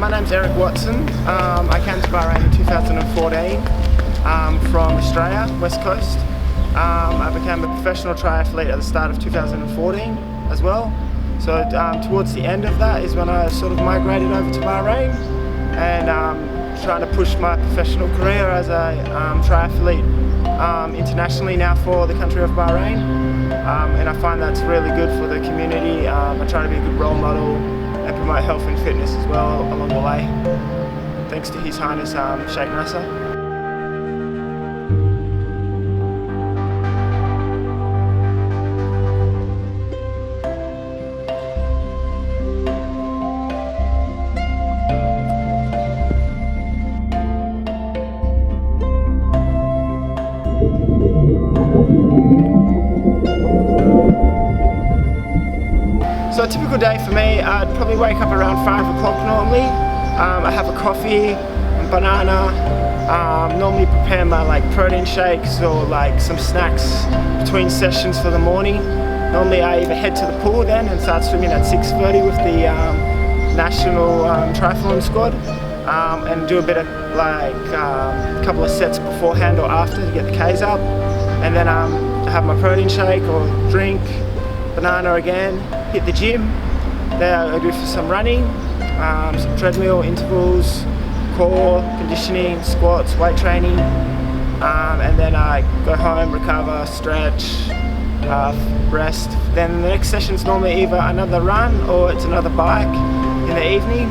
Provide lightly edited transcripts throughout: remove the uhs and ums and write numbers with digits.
My name's Eric Watson. I came to Bahrain in 2014 from Australia, West Coast. I became a professional triathlete at the start of 2014 as well. So towards the end of that is when I sort of migrated over to Bahrain and trying to push my professional career as a triathlete internationally now for the country of Bahrain. And I find that's really good for the community. I try to be a good role model and promote health and fitness as well along the way. Thanks to His Highness Sheikh Nasser. So a typical day for me, I'd probably wake up around 5 o'clock normally. I have a coffee, a banana, normally prepare my protein shakes or some snacks between sessions for the morning. Normally I either head to the pool then and start swimming at 6:30 with the national triathlon squad and do a bit of a couple of sets beforehand or after to get the Ks up. And then I have my protein shake or drink, banana again, hit the gym. There I do for some running, some treadmill, intervals, core, conditioning, squats, weight training, and then I go home, recover, stretch, rest. Then the next session's normally either another run or it's another bike in the evening,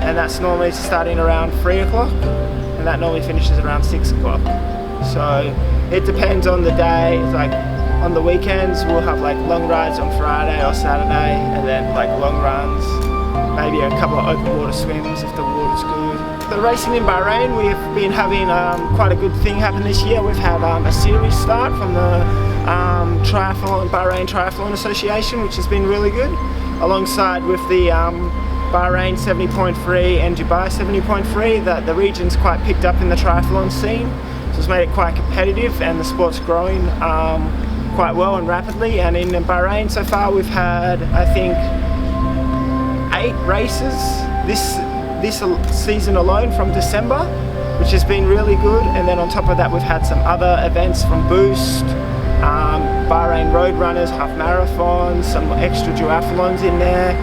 and that's normally starting around 3 o'clock, and that normally finishes around 6 o'clock. So it depends on the day. On the weekends we'll have long rides on Friday or Saturday, and then long runs, maybe a couple of open water swims if the water's good. The racing in Bahrain, we've been having quite a good thing happen this year. We've had a series start from the Bahrain Triathlon Association, which has been really good, alongside with the Bahrain 70.3 and Dubai 70.3. That the region's quite picked up in the triathlon scene, so it's made it quite competitive, and the sport's growing quite well and rapidly. And in Bahrain so far we've had, I think, 8 races this season alone from December, which has been really good. And then on top of that we've had some other events from Boost, Bahrain Road Runners, half marathons, some extra duathlons in there,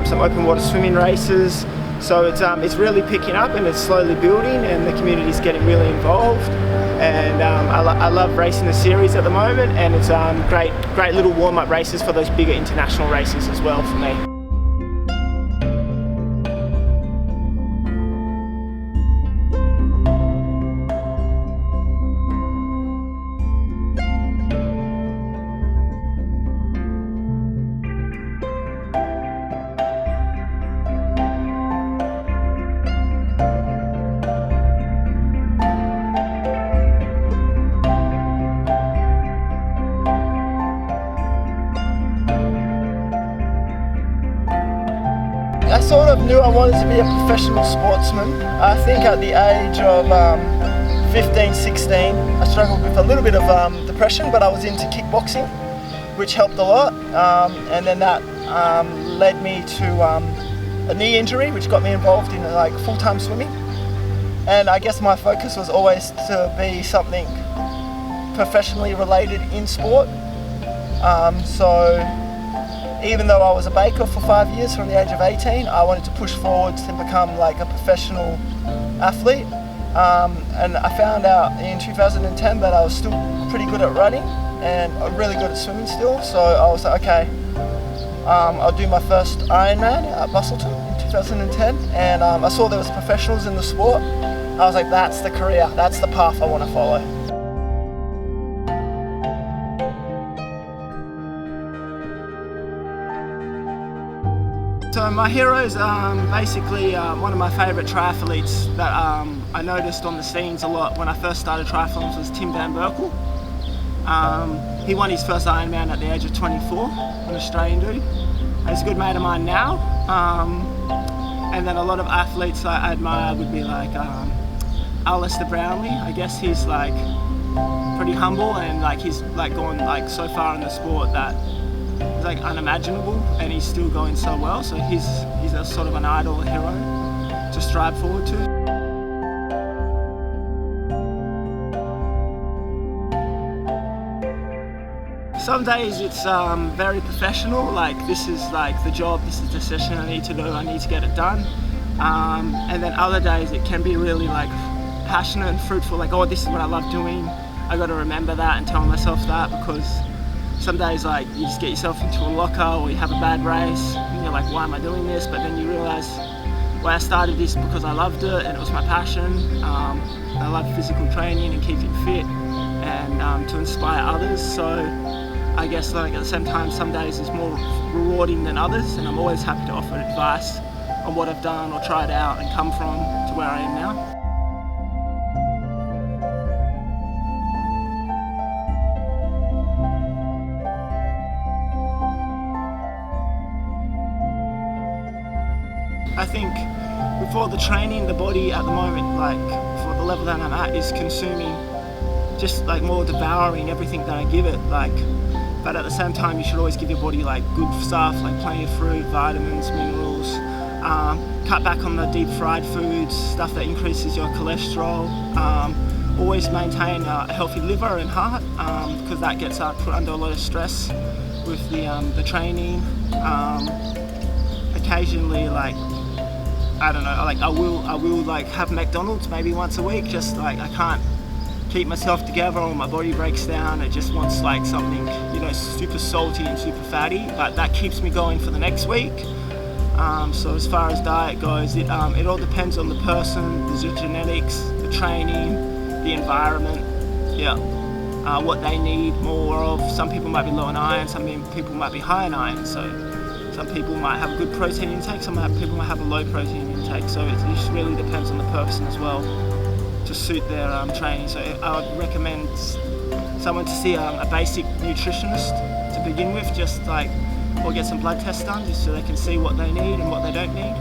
some open water swimming races. So it's really picking up and it's slowly building, and the community's getting really involved. And I love racing the series at the moment, and it's great little warm-up races for those bigger international races as well for me. I sort of knew I wanted to be a professional sportsman. I think at the age of 15, 16, I struggled with a little bit of depression, but I was into kickboxing, which helped a lot. And then that led me to a knee injury, which got me involved in full-time swimming. And I guess my focus was always to be something professionally related in sport. So even though I was a baker for 5 years from the age of 18, I wanted to push forward to become a professional athlete. And I found out in 2010 that I was still pretty good at running and really good at swimming still. So I was like, okay, I'll do my first Ironman at Busselton in 2010. And I saw there was professionals in the sport. I was like, that's the career, that's the path I want to follow. So my hero is basically one of my favourite triathletes that I noticed on the scenes a lot when I first started triathlons was Tim Van Berkel. He won his first Ironman at the age of 24, an Australian dude. He's a good mate of mine now. And then a lot of athletes I admire would be Alistair Brownlee. I guess he's pretty humble, and he's gone so far in the sport that it's unimaginable, and he's still going so well. So he's a sort of an idol, a hero. to strive forward to. Some days it's very professional, like this is like the job, this is the session I need to do, I need to get it done. And then other days it can be really like passionate and fruitful, like, oh, this is what I love doing. I got to remember that and tell myself that, because some days like you just get yourself into a locker or you have a bad race and you're like, why am I doing this? But then you realise, well, I started this because I loved it and it was my passion. I love physical training and keeping fit and to inspire others. So I guess like at the same time, some days is more rewarding than others, and I'm always happy to offer advice on what I've done or tried out and come from to where I am now. I think before the training, the body at the moment, like for the level that I'm at, is consuming just like more devouring everything that I give it, like. But at the same time, you should always give your body like good stuff, like plenty of fruit, vitamins, minerals. Cut back on the deep fried foods, stuff that increases your cholesterol. Always maintain a healthy liver and heart, because that gets put under a lot of stress with the training. Occasionally, like, I don't know, like I will like have McDonald's maybe once a week, just like I can't keep myself together or my body breaks down. It just wants like something, you know, super salty and super fatty, but that keeps me going for the next week. So as far as diet goes, it all depends on the person, the genetics, the training, the environment, what they need more of. Some people might be low in iron, some people might be high in iron, so some people might have a good protein intake, people might have a low protein intake, so it just really depends on the person as well to suit their training. So I would recommend someone to see a basic nutritionist to begin with, just like, or get some blood tests done just so they can see what they need and what they don't need.